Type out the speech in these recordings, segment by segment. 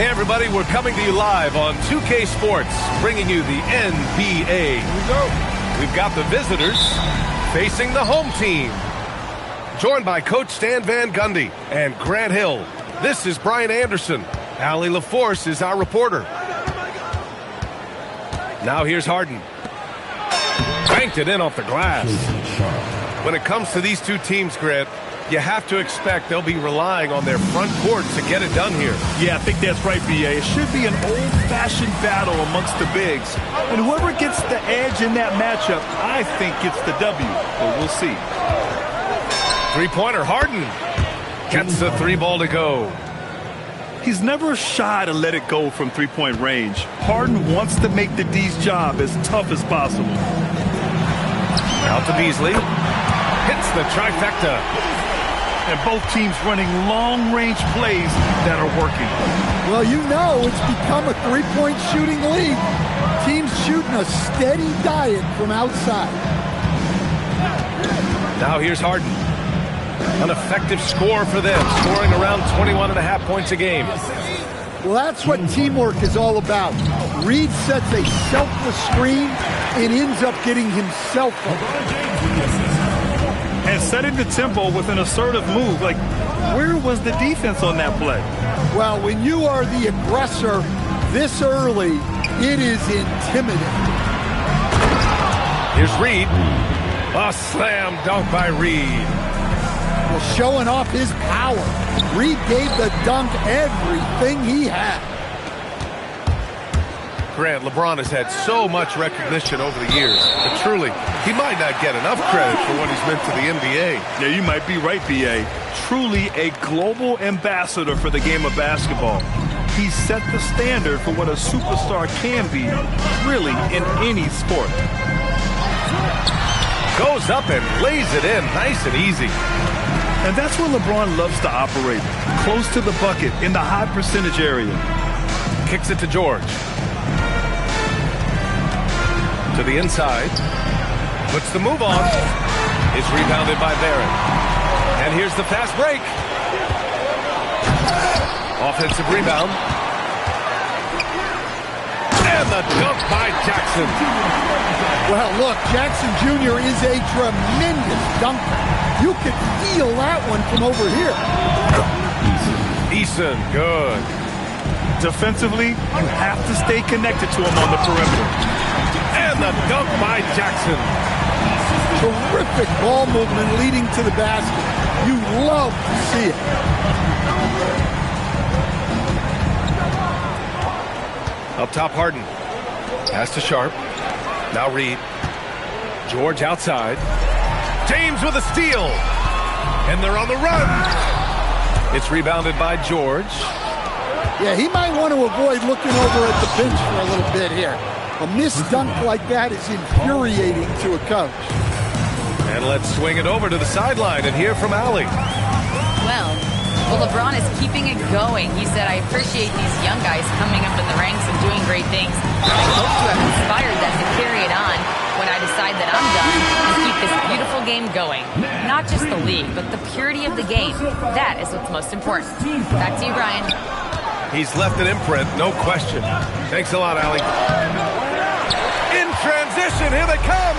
Hey everybody, we're coming to you live on 2K Sports, bringing you the NBA. Here we go. We've got the visitors facing the home team. Joined by Coach Stan Van Gundy and Grant Hill. This is Brian Anderson. Allie LaForce is our reporter. Now here's Harden. Banked it in off the glass. When it comes to these two teams, Grant, you have to expect they'll be relying on their front court to get it done here. Yeah, I think that's right, B.A. It should be an old-fashioned battle amongst the bigs. And whoever gets the edge in that matchup, I think gets the W. But we'll see. Three-pointer, Harden gets the three ball to go. He's never shy to let it go from three-point range. Harden wants to make the D's job as tough as possible. Out to Beasley. Hits the trifecta. And both teams running long-range plays that are working. Well, you know it's become a three-point shooting league. Teams shooting a steady diet from outside. Now here's Harden. An effective score for them, scoring around 21.5 points a game. Well, that's what teamwork is all about. Reed sets a selfless screen and ends up getting himself up. And setting the tempo with an assertive move. Like, where was the defense on that play? Well, when you are the aggressor this early, it is intimidating. Here's Reed. A slam dunk by Reed. Well, showing off his power. Reed gave the dunk everything he had. Grant, LeBron has had so much recognition over the years, but truly, he might not get enough credit for what he's meant to the NBA. Yeah, you might be right, B.A. Truly a global ambassador for the game of basketball. He set the standard for what a superstar can be, really, in any sport. Goes up and lays it in, nice and easy. And that's where LeBron loves to operate, close to the bucket in the high percentage area. Kicks it to George. To the inside. Puts the move on. Is rebounded by Barrett. And here's the fast break. Offensive rebound. And the dunk by Jackson. Well, look, Jackson Jr. is a tremendous dunker. You can feel that one from over here. Eason, good. Defensively, you have to stay connected to him on the perimeter. And the dunk by Jackson. Terrific ball movement leading to the basket. You love to see it. Up top, Harden. Pass to Sharp. Now Reed. George outside. James with a steal. And they're on the run. It's rebounded by George. Yeah, he might want to avoid looking over at the bench for a little bit here. A missed dunk like that is infuriating to a coach. And let's swing it over to the sideline and hear from Allie. Well, LeBron is keeping it going. He said, I appreciate these young guys coming up in the ranks and doing great things. I hope to have inspired them to carry it on when I decide that I'm done and keep this beautiful game going. Not just the league, but the purity of the game. That is what's most important. Back to you, Brian. He's left an imprint, no question. Thanks a lot, Allie. In transition, here they come.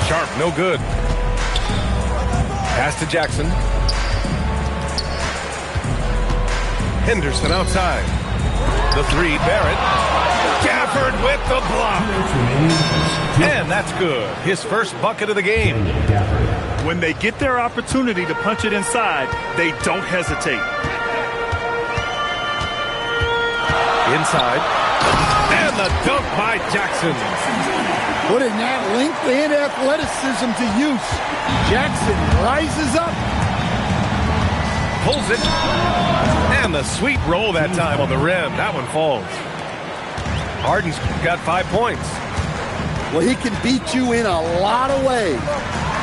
Sharp, no good. Pass to Jackson. Henderson outside. The three, Barrett. Gafford with the block. And that's good. His first bucket of the game. When they get their opportunity to punch it inside, they don't hesitate. Inside. And the dunk by Jackson. Putting that length and athleticism to use. Jackson rises up. Pulls it. And the sweet roll that time on the rim. That one falls. Harden's got 5 points. Well, he can beat you in a lot of ways.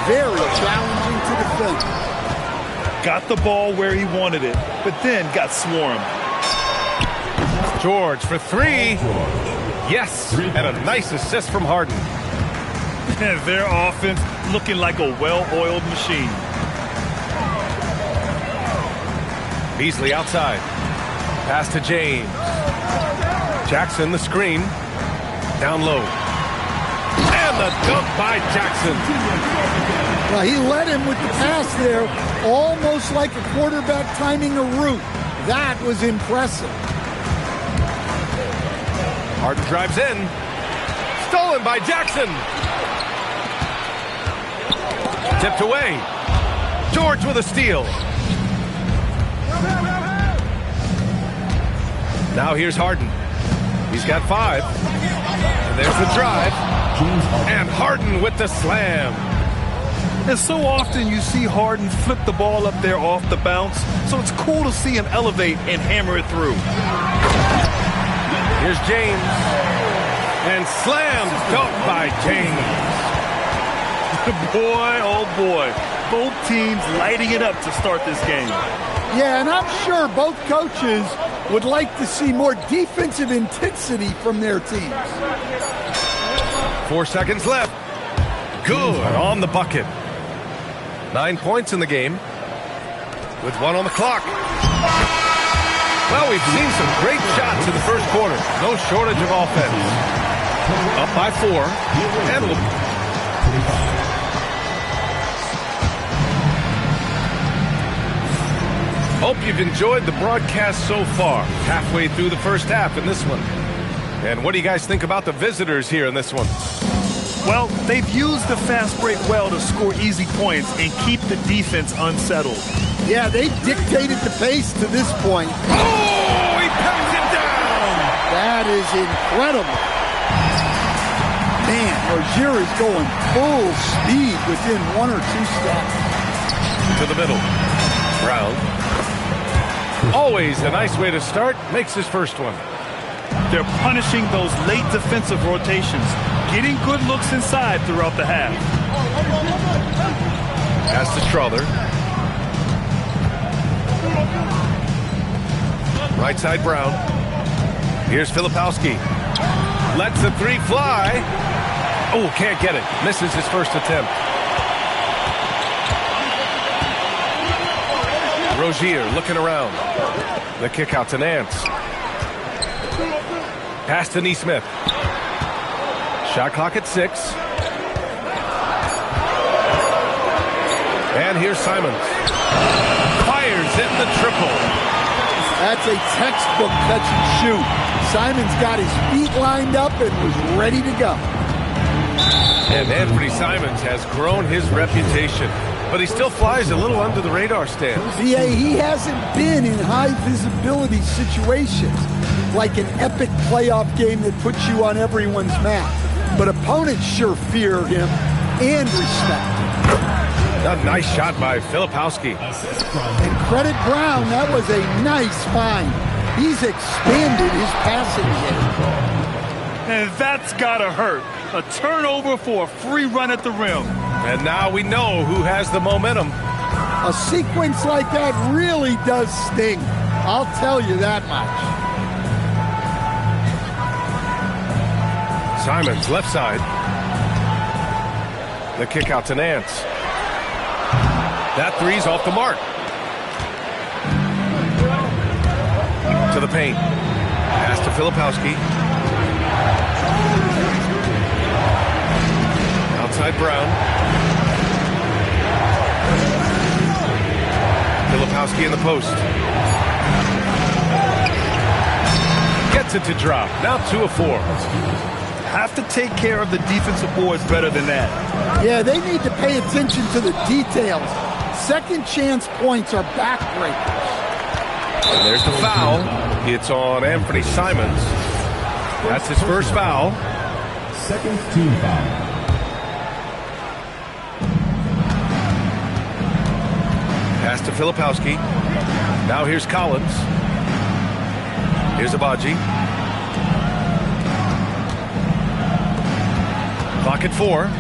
Very challenging to defend. Got the ball where he wanted it, but then got swarmed. George for three. Yes, and a nice assist from Harden. Their offense looking like a well-oiled machine. Beasley outside. Pass to James. Jackson, the screen. Down low. And the dunk by Jackson. Well, he led him with the pass there, almost like a quarterback timing a route. That was impressive. Harden drives in. Stolen by Jackson. Tipped away. George with a steal. Now here's Harden. He's got 5. And there's the drive. And Harden with the slam. And so often you see Harden flip the ball up there off the bounce, so it's cool to see him elevate and hammer it through. Here's James. And slam dunk by James. Boy, oh boy. Both teams lighting it up to start this game. Yeah, and I'm sure both coaches would like to see more defensive intensity from their teams. 4 seconds left. Good on the bucket. 9 points in the game with 1 on the clock. Well, we've seen some great shots in the first quarter. No shortage of offense. Up by 4. And hope you've enjoyed the broadcast so far. Halfway through the first half in this one. And what do you guys think about the visitors here in this one? Well, they've used the fast break well to score easy points and keep the defense unsettled. Yeah, they dictated the pace to this point. Oh, he pats it down! That is incredible. Man, Rozier is going full speed within 1 or 2 steps. To the middle. Brown. Always a nice way to start. Makes his first one. They're punishing those late defensive rotations, getting good looks inside throughout the half. Pass to Strother. Right side Brown. Here's Filipowski. Lets the 3 fly. Oh, can't get it. Misses his first attempt. Rozier looking around. The kick out to Nance. Pass to Neesmith. Shot clock at 6. And here's Simons. Fires in the triple. That's a textbook catch and shoot. Simons got his feet lined up and was ready to go. And Anthony Simons has grown his reputation, but he still flies a little under the radar stand. BA, he hasn't been in high visibility situations like an epic playoff game that puts you on everyone's map. But opponents sure fear him and respect him. A nice shot by Filipowski. And credit Brown, that was a nice find. He's expanded his passing game. And that's gotta hurt. A turnover for a free run at the rim. And now we know who has the momentum. A sequence like that really does sting. I'll tell you that much. Simons, left side. The kick out to Nance. That 3's off the mark. To the paint. Pass to Filipowski. Outside Brown. Filipowski in the post. Gets it to drop. Now 2 of 4. Have to take care of the defensive boards better than that. Yeah, they need to pay attention to the details. Second chance points are backbreakers. And there's the foul. It's on Anthony Simons. That's his first foul. Second team foul. Pass to Filipowski. Now here's Collins. Here's Abaji. Clock at 4.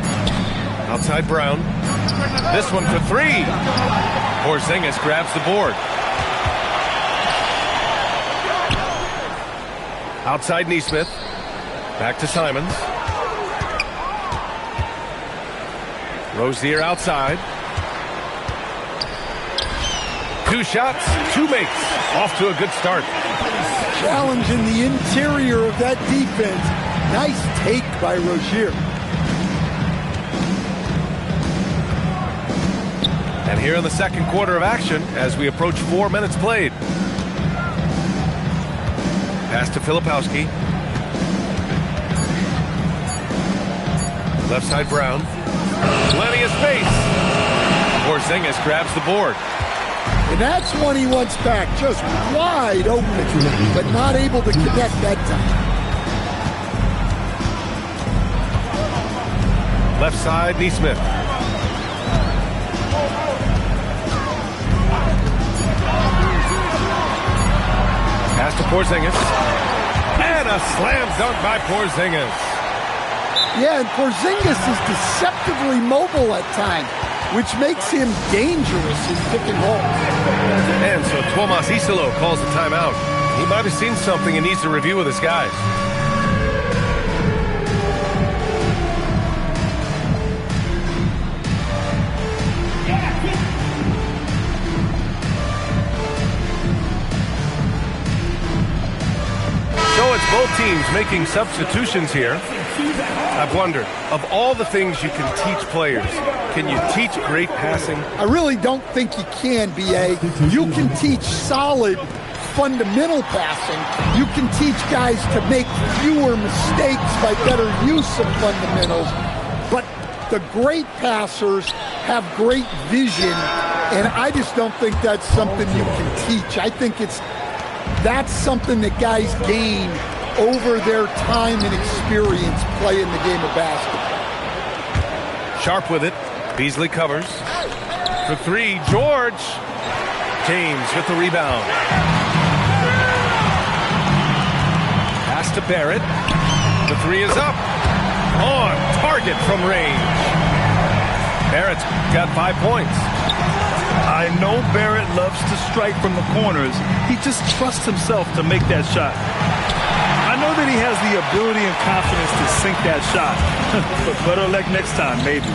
Outside Brown. This one for 3. Porzingis grabs the board. Outside Neesmith. Back to Simons. Rozier outside. To 2 shots, 2 makes. Off to a good start. Challenging the interior of that defense. Nice take by Rozier. And here in the second quarter of action as we approach 4 minutes played. Pass to Filipowski. Left side Brown. Plenty of space. Porzingis grabs the board. And that's one he wants back. Just wide open, but not able to connect that time. Left side, Neesmith. Pass to Porzingis. And a slam dunk by Porzingis. Yeah, and Porzingis is deceptively mobile at times, which makes him dangerous in pick and roll. And so Tomas Isolo calls a timeout. He might have seen something and needs to review with his guys. So it's both teams making substitutions here. I've wondered, of all the things you can teach players, can you teach great passing? I really don't think you can, B.A. You can teach solid, fundamental passing. You can teach guys to make fewer mistakes by better use of fundamentals. But the great passers have great vision, and I just don't think that's something you can teach. I think that's something that guys gain over their time and experience playing the game of basketball. Sharp with it. Beasley covers. For 3, George. James with the rebound. Pass to Barrett. The 3 is up. On target from range. Barrett's got 5 points. I know Barrett loves to strike from the corners. He just trusts himself to make that shot. I know that he has the ability and confidence to sink that shot. But better luck next time, maybe.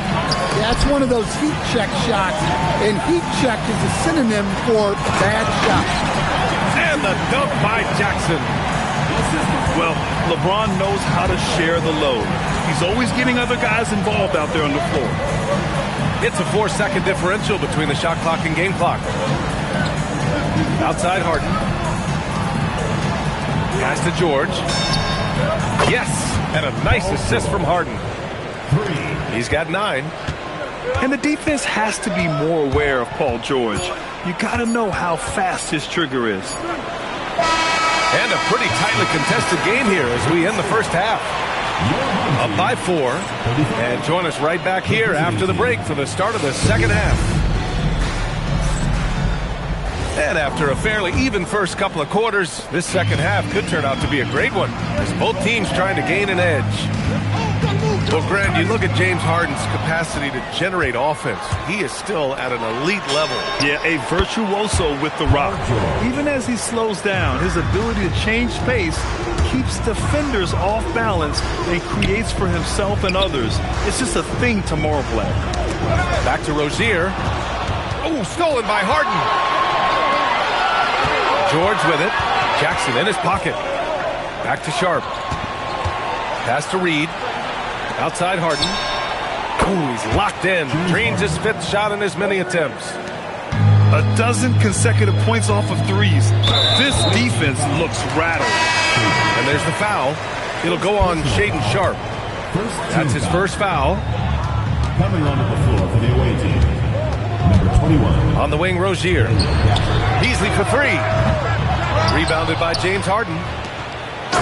Yeah, it's one of those heat check shots. And heat check is a synonym for bad shot. And the dunk by Jackson. Well, LeBron knows how to share the load. He's always getting other guys involved out there on the floor. It's a 4-second differential between the shot clock and game clock. Outside Harden. Pass to George. Yes, and a nice assist from Harden. He's got 9. And the defense has to be more aware of Paul George. You got to know how fast his trigger is. And a pretty tightly contested game here as we end the first half. Up by 4. And join us right back here after the break for the start of the second half. And after a fairly even first couple of quarters, this second half could turn out to be a great one as both teams trying to gain an edge. Well, Grant, you look at James Harden's capacity to generate offense. He is still at an elite level. Yeah, a virtuoso with the rock. Even as he slows down, his ability to change pace keeps defenders off balance and creates for himself and others. It's just a thing to marvel at. Back to Rozier. Oh, stolen by Harden. George with it. Jackson in his pocket. Back to Sharp. Pass to Reed. Outside Harden. Ooh, he's locked in. Drains his 5th shot in as many attempts. A dozen consecutive points off of threes. This defense looks rattled. And there's the foul. It'll go on Shaedon Sharp. That's his first foul. Coming onto the floor for the away team, number 21. On the wing, Rozier. Beasley for 3. Rebounded by James Harden.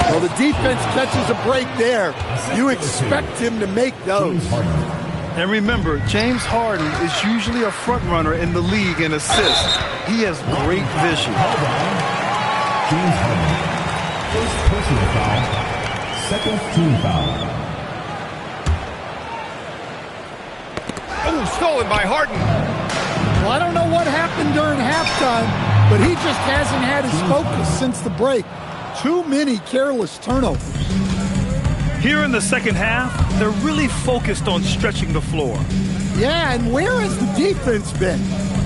Well, the defense catches a break there. You expect him to make those. And remember, James Harden is usually a front runner in the league in assists. He has great vision. James Harden. First personal foul. Second team foul. Oh, stolen by Harden. Well, I don't know what happened during halftime, but he just hasn't had his focus since the break. Too many careless turnovers. Here in the second half, they're really focused on stretching the floor. Yeah, and where has the defense been?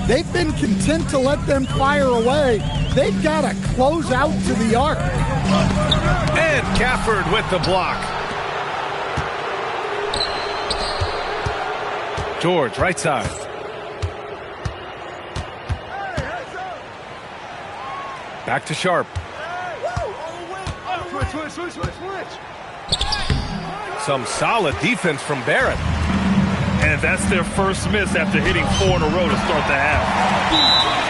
They've been content to let them fire away. They've got to close out to the arc. And Gafford with the block. George, right side. Back to Sharp. Some solid defense from Barrett. And that's their first miss after hitting 4 in a row to start the half.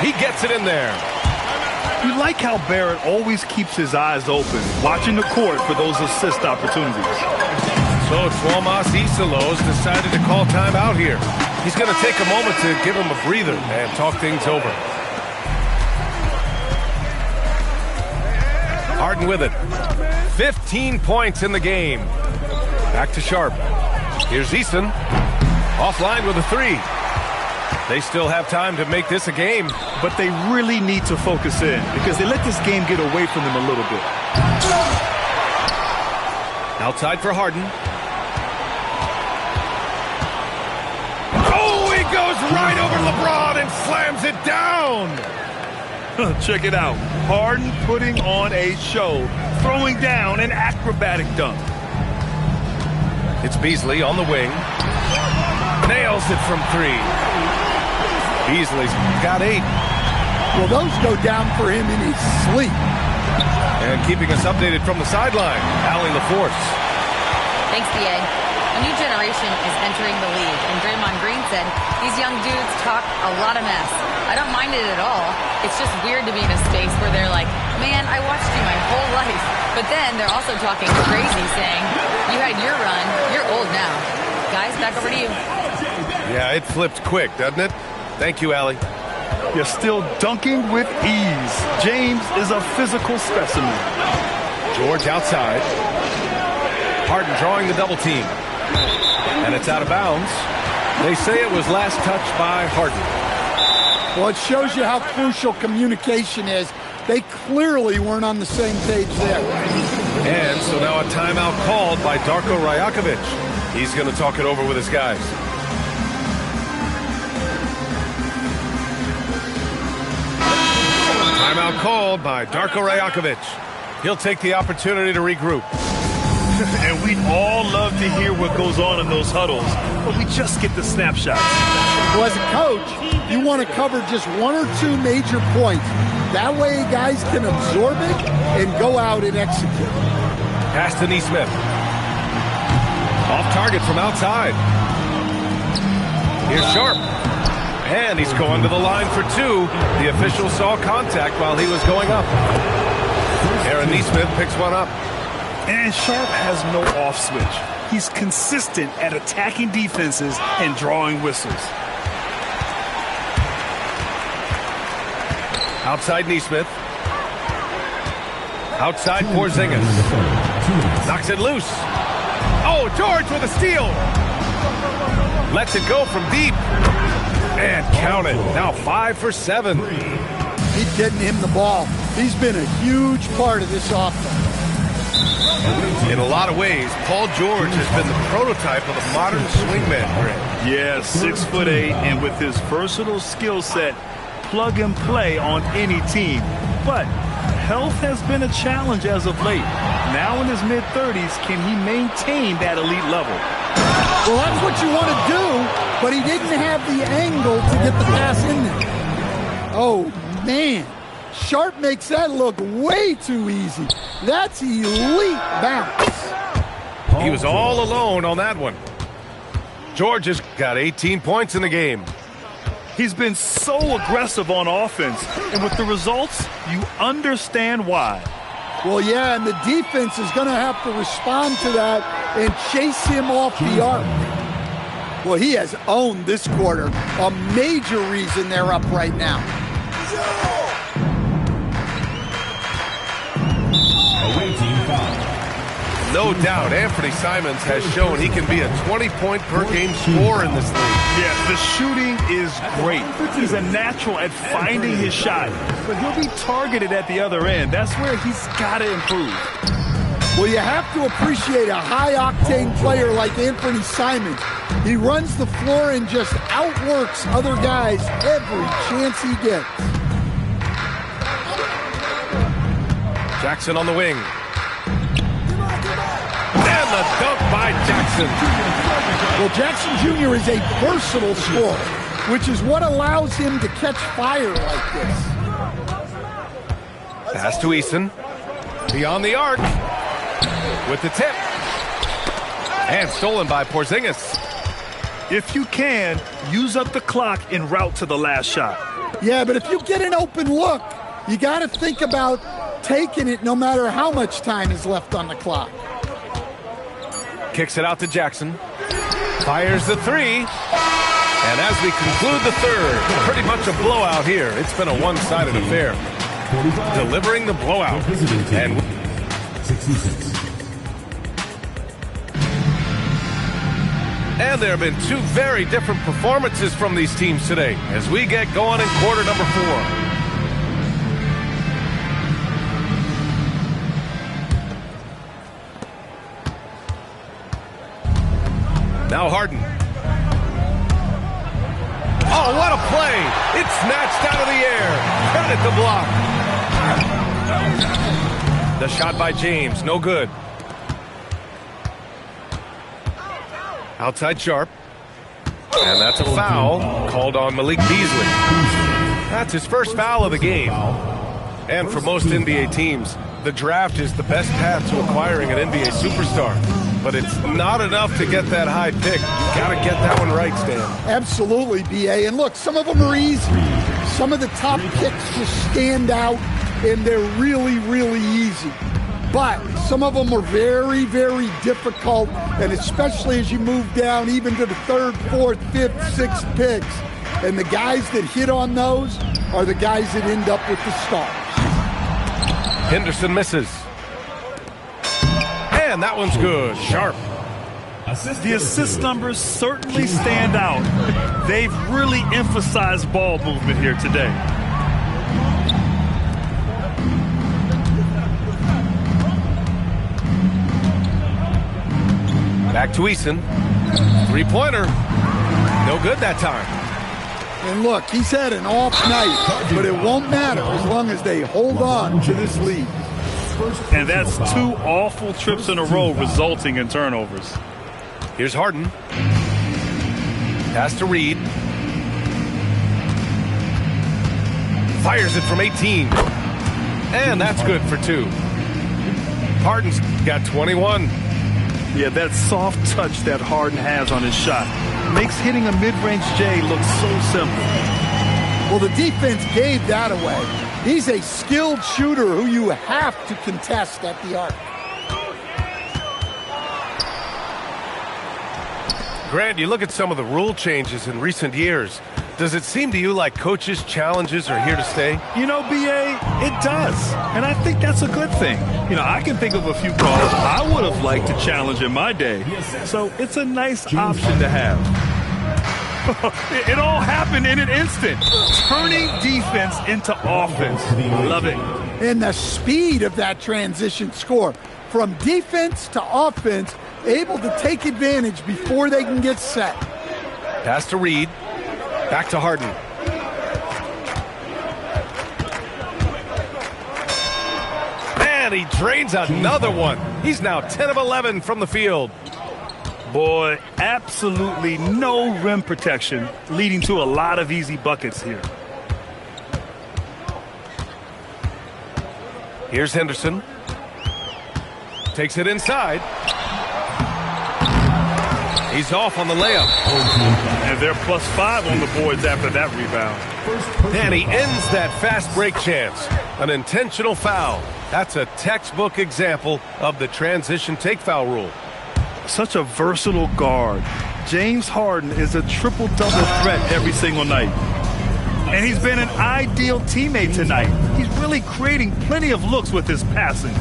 He gets it in there. You like how Barrett always keeps his eyes open, watching the court for those assist opportunities. So Tuomas Isalos decided to call timeout here. He's going to take a moment to give him a breather and talk things over. Harden with it. 15 points in the game. Back to Sharp. Here's Eason. Offline with a 3. They still have time to make this a game. But they really need to focus in because they let this game get away from them a little bit. Outside for Harden. Oh, he goes right over LeBron and slams it down. Check it out. Harden putting on a show, throwing down an acrobatic dunk. It's Beasley on the wing. Nails it from 3. Beasley's got 8. Well, those go down for him in his sleep. And keeping us updated from the sideline, Allie LaForce. Thanks, B.A. A new generation is entering the league, and Draymond Green said these young dudes talk a lot of mess. I don't mind it at all. It's just weird to be in a space where they're like, man, I watched you my whole life. But then they're also talking crazy, saying, you had your run, you're old now. Guys, back over to you. Yeah, it flipped quick, doesn't it? Thank you, Allie. You're still dunking with ease. James is a physical specimen. George outside. Harden drawing the double team. And it's out of bounds. They say it was last touched by Harden. Well, it shows you how crucial communication is. They clearly weren't on the same page there. And so now a timeout called by Darko Rajakovic. He's going to talk it over with his guys. Timeout called by Darko Rajakovic. He'll take the opportunity to regroup. And we'd all love to hear what goes on in those huddles, but we just get the snapshots. Well, as a coach, you want to cover just 1 or 2 major points. That way guys can absorb it and go out and execute. Pass to Nesmith. Off target from outside. Here's Sharp. And he's going to the line for 2. The official saw contact while he was going up. Aaron Nesmith picks one up. And Sharp has no off switch. He's consistent at attacking defenses and drawing whistles. Outside Nesmith. Outside Porzingis. Knocks it loose. Oh, George with a steal. Lets it go from deep. And count it. Now 5 for 7. Keep getting him the ball. He's been a huge part of this offense. In a lot of ways, Paul George has been the prototype of the modern swingman. Yeah, 6'8", and with his versatile skill set, plug and play on any team. But health has been a challenge as of late. Now in his mid-30s, can he maintain that elite level? Well, that's what you want to do, but he didn't have the angle to get the pass in there. Oh, man. Sharp makes that look way too easy. That's elite bounce. He was all alone on that one. George has got 18 points in the game. He's been so aggressive on offense, and with the results, you understand why. Well, yeah, and the defense is going to have to respond to that and chase him off the arc. Well, he has owned this quarter. A major reason they're up right now. No doubt, Anthony Simons has shown he can be a 20-point-per-game scorer in this league. Yeah, the shooting is great. He's a natural at finding his shot, but he'll be targeted at the other end. That's where he's got to improve. Well, you have to appreciate a high-octane player like Anthony Simons. He runs the floor and just outworks other guys every chance he gets. Jackson on the wing. And the dunk by Jackson. Well, Jackson Jr. is a versatile scorer, which is what allows him to catch fire like this. Pass to Eason. Beyond the arc. With the tip. And stolen by Porzingis. If you can, use up the clock en route to the last shot. Yeah, but if you get an open look, you got to think about taking it no matter how much time is left on the clock. Kicks it out to Jackson. Fires the three. And as we conclude the third, pretty much a blowout here. It's been a one-sided affair. Delivering the blowout. And 66. And there have been two very different performances from these teams today as we get going in quarter number 4. Now Harden. Oh, what a play. It's snatched out of the air. Credit the block. The shot by James, no good. Outside Sharp. And that's a foul called on Malik Beasley. That's his first foul of the game. And for most NBA teams, the draft is the best path to acquiring an NBA superstar. But it's not enough to get that high pick. You got to get that one right, Stan. Absolutely, B.A. And look, some of them are easy. Some of the top picks just stand out, and they're really, really easy. But some of them are very, very difficult, and especially as you move down even to the 3rd, 4th, 5th, 6th picks. And the guys that hit on those are the guys that end up with the stars. Henderson misses. And that one's good. Sharp. The assist numbers certainly stand out. They've really emphasized ball movement here today. Back to Eason. Three-pointer. No good that time. And look, he's had an off night, but it won't matter as long as they hold on to this lead. And that's 2 awful trips in a row resulting in turnovers. Here's Harden. Pass to Reed. Fires it from 18. And that's good for 2. Harden's got 21. Yeah, that soft touch that Harden has on his shot makes hitting a mid-range J look so simple. Well, the defense gave that away. He's a skilled shooter who you have to contest at the arc. Grant, you look at some of the rule changes in recent years. Does it seem to you like coaches' challenges are here to stay? You know, B.A., it does. And I think that's a good thing. You know, I can think of a few calls I would have liked to challenge in my day. So it's a nice option to have. It all happened in an instant. Turning defense into offense. Love it. And the speed of that transition score. From defense to offense, able to take advantage before they can get set. Pass to Reed. Back to Harden. And he drains another one. He's now 10 of 11 from the field. Boy, absolutely no rim protection, leading to a lot of easy buckets here. Here's Henderson. Takes it inside. He's off on the layup. And they're +5 on the boards after that rebound. And he ends that fast break chance. An intentional foul. That's a textbook example of the transition take foul rule. Such a versatile guard. James Harden is a triple-double threat every single night. And he's been an ideal teammate tonight. He's really creating plenty of looks with his passing.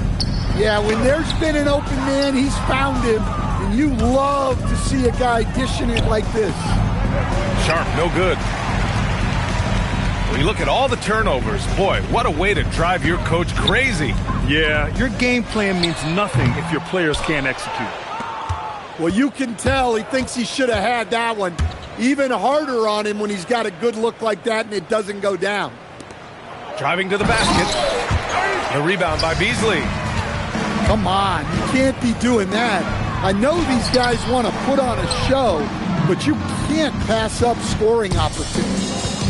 Yeah, when there's been an open man, he's found him. And you love to see a guy dishing it like this. Sharp, no good. When you look at all the turnovers, boy, what a way to drive your coach crazy. Yeah, your game plan means nothing if your players can't execute. Well, you can tell he thinks he should have had that one. Even harder on him when he's got a good look like that and it doesn't go down. Driving to the basket. The rebound by Beasley. Come on, you can't be doing that. I know these guys want to put on a show, but you can't pass up scoring opportunities.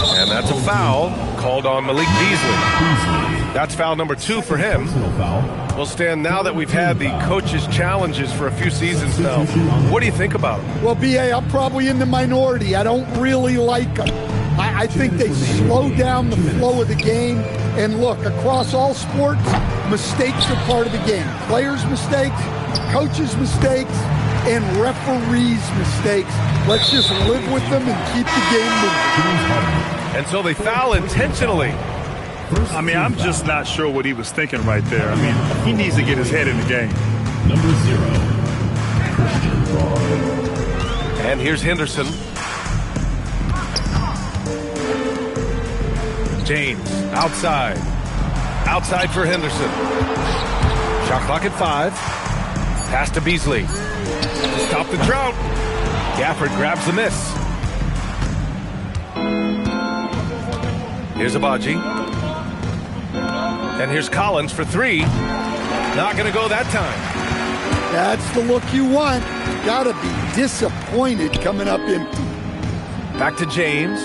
And that's a foul called on Malik Beasley. That's foul number 2 for him. Well, Stan, now that we've had the coaches' challenges for a few seasons now, what do you think about them? Well, B.A., I'm probably in the minority. I don't really like them. I think they slow down the flow of the game. And look, across all sports, mistakes are part of the game. Players' mistakes, coaches' mistakes, and referees' mistakes. Let's just live with them and keep the game moving. And so they foul intentionally. I mean, I'm just not sure what he was thinking right there. I mean, he needs to get his head in the game. Number 0, Christian Braun. And here's Henderson. James, outside. Outside for Henderson. Shot clock at 5. Pass to Beasley. Stop the drought. Gafford grabs the miss. Here's Abaji. And here's Collins for 3. Not going to go that time. That's the look you want. Got to be disappointed coming up empty. Back to James.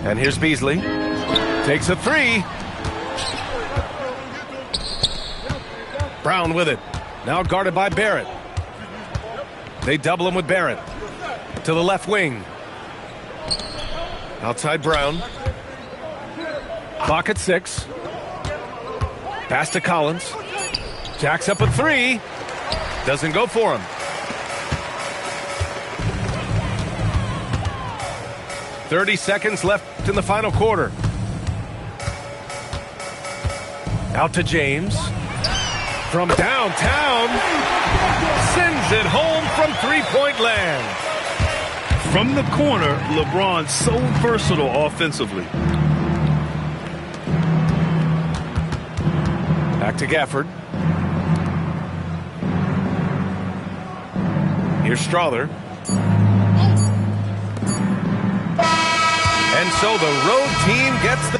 And here's Beasley. Takes a 3. Brown with it. Now guarded by Barrett. They double him with Barrett. To the left wing. Outside Brown. Clock at 6. Pass to Collins. Jacks up a 3. Doesn't go for him. "30 seconds left in the final quarter. Out to James. From downtown. Sends it home from three-point land. From the corner, LeBron's so versatile offensively. Back to Gafford. Here's Strother. And so the road team gets the